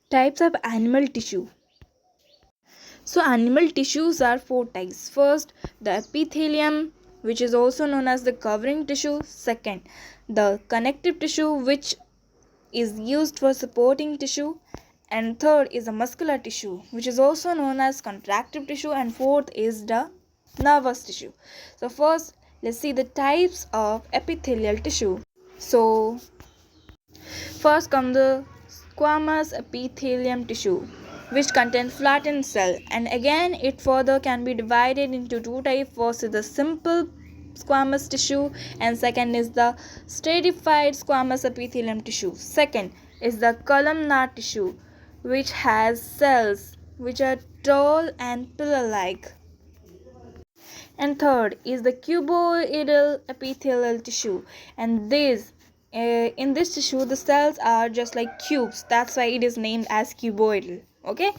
Types of animal tissue. So animal tissues are four types. First, the epithelium, which is also known as the covering tissue. Second, the connective tissue, which is used for supporting tissue. And third is the muscular tissue, which is also known as contractive tissue. And fourth is the nervous tissue. So first, let's see the types of epithelial tissue. So first comes the squamous epithelium tissue, which contains flattened cell, and again it further can be divided into two types. First is the simple squamous tissue, and second is the stratified squamous epithelium tissue. Second is the columnar tissue, which has cells which are tall and pillar-like. And third is the cuboidal epithelial tissue, and in this tissue the cells are just like cubes, that's why it is named as cuboidal. Okay,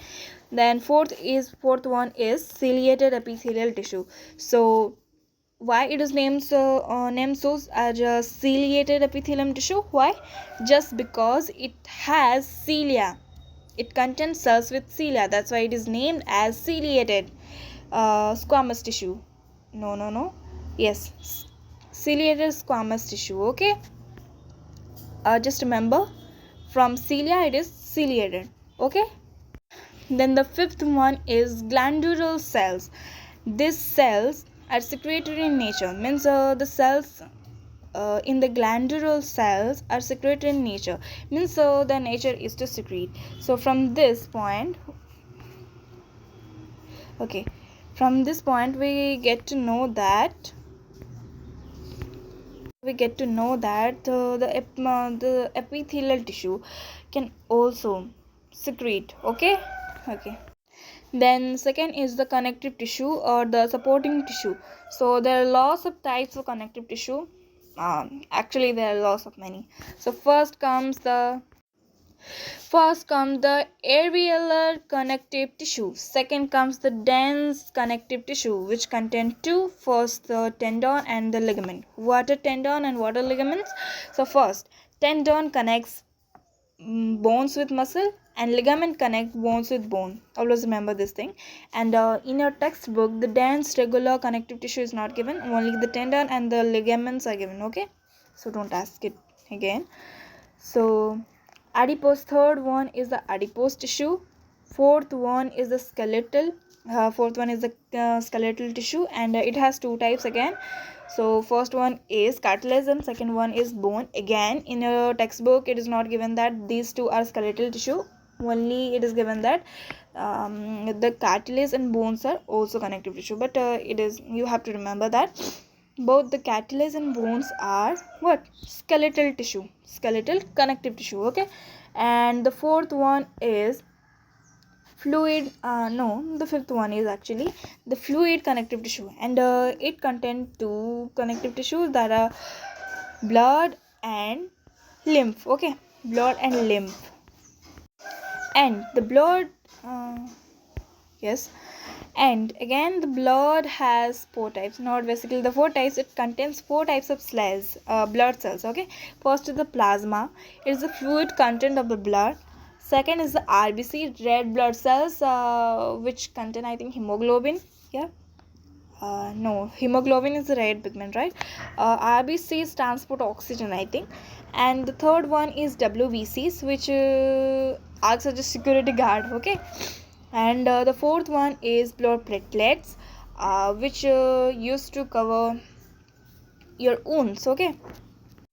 then fourth one is ciliated epithelial tissue. So why it is named so as a ciliated epithelium tissue? Why? Just because it has cilia, it contains cells with cilia, that's why it is named as ciliated squamous tissue. No. Yes, ciliated squamous tissue. Okay, just remember, from cilia it is ciliated. Okay, then the fifth one is glandular cells. These cells are secretory in nature, means the cells in the glandular cells are secretory in nature, means the nature is to secrete. So from this point, okay, from this point we get to know that the epithelial tissue can also secrete. Okay. Then second is the connective tissue or the supporting tissue. So there are lots of types of connective tissue. Actually there are lots of many. So first comes the areolar connective tissue. Second comes the dense connective tissue, which contain two. First, the tendon and the ligament. What are tendon and what are ligaments? So first, tendon connects bones with muscle, and ligament connect bones with bone. Always remember this thing. And in your textbook, the dense regular connective tissue is not given. Only the tendon and the ligaments are given. Okay, so don't ask it again. So adipose, third one is the adipose tissue. Fourth one is the skeletal tissue, and it has two types again. So first one is cartilage and second one is bone. Again in your textbook it is not given that these two are skeletal tissue, only it is given that the cartilage and bones are also connective tissue, but you have to remember that both the cartilage and bones are what? Skeletal connective tissue. Okay, and the fourth one is the fifth one is actually the fluid connective tissue, and it contains two connective tissues that are blood and lymph. Okay, blood and lymph. And the blood yes, and again the blood has four types, not basically the four types, it contains four types of blood cells. Okay, first is the plasma, it is the fluid content of the blood. Second is the RBC, red blood cells, which contain, I think, hemoglobin. Yeah, no, hemoglobin is the red pigment, right? RBCs transport oxygen, I think. And the third one is WBCs, which acts as a security guard. Okay, and the fourth one is blood platelets, which used to cover your wounds. Okay,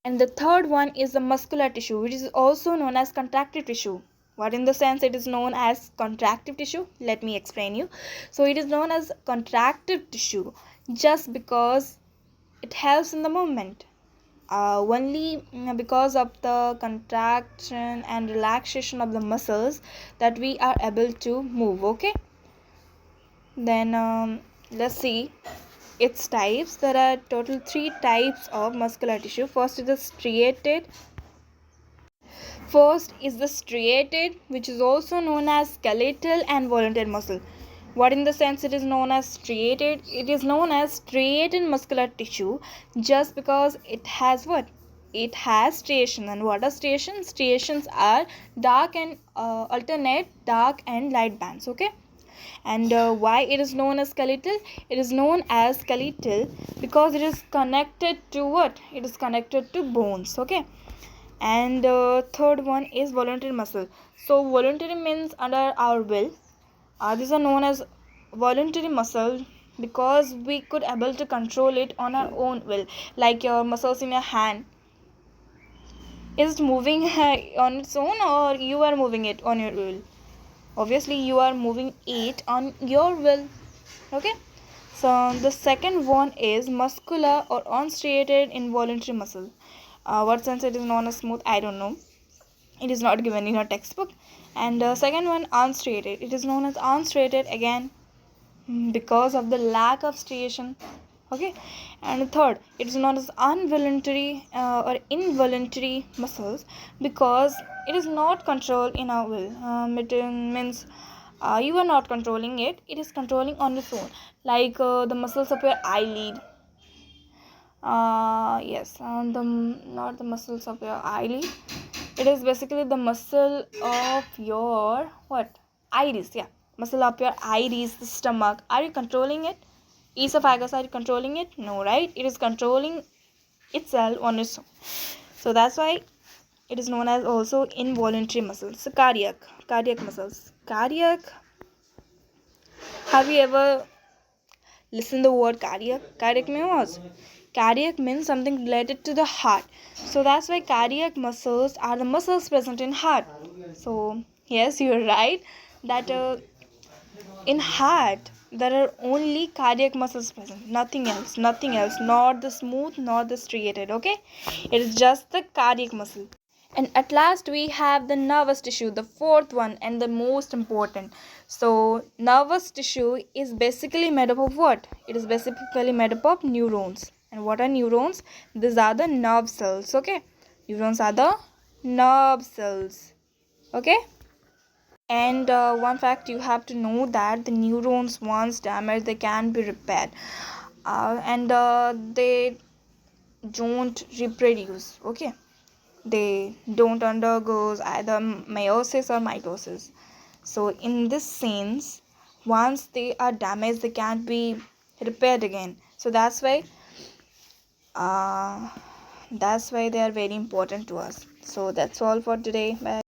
and the third one is the muscular tissue, which is also known as contractive tissue. What in the sense it is known as contractive tissue? Let me explain you. So it is known as contractive tissue just because it helps in the movement, only because of the contraction and relaxation of the muscles that we are able to move. Okay, then let's see its types. There are total three types of muscular tissue. First is the striated, which is also known as skeletal and voluntary muscle. What in the sense it is known as striated? It is known as striated muscular tissue just because it has what? it has striations. And what are striations? Striations are dark and alternate dark and light bands. Okay. And why it is known as skeletal? It is known as skeletal because it is connected to what? It is connected to bones. Okay. And third one is voluntary muscle. So voluntary means under our will. These are known as voluntary muscle because we could able to control it on our own will. Like your muscles in your hand, is it moving on its own, or you are moving it on your will? Obviously you are moving it on your will. Okay. So the second one is muscular or unstriated involuntary muscle. What sense it is known as smooth, I don't know, it is not given in your textbook. And second one, unstriated, it is known as unstriated again because of the lack of striation. Okay. And third, it is known as involuntary or involuntary muscles because it is not controlled in our will. It means you are not controlling it, it is controlling on its own. Like the muscles of your eyelid. Yes, not the muscles of your eyelid, it is basically the muscle of your what? Iris. Yeah, muscle of your iris, the stomach. Are you controlling it? Esophagus, are you controlling it? No, right? It is controlling itself on its own. So that's why it is known as also involuntary muscles. So cardiac muscles. Cardiac. Have you ever listened the word cardiac? Cardiac means cardiac means something related to the heart. So that's why cardiac muscles are the muscles present in heart. So yes, you're right that in heart there are only cardiac muscles present, nothing else, not the smooth, not the striated. Okay, it is just the cardiac muscle. And at last we have the nervous tissue, the fourth one and the most important. So nervous tissue is basically made up of what? It is basically made up of neurons. And what are neurons? These are the nerve cells. Okay, neurons are the nerve cells. Okay. And one fact you have to know that the neurons once damaged, they can be repaired, and they don't reproduce. Okay, they don't undergo either meiosis or mitosis. So in this sense, once they are damaged, they can't be repaired again. So uh, that's why they are very important to us. So that's all for today. Bye.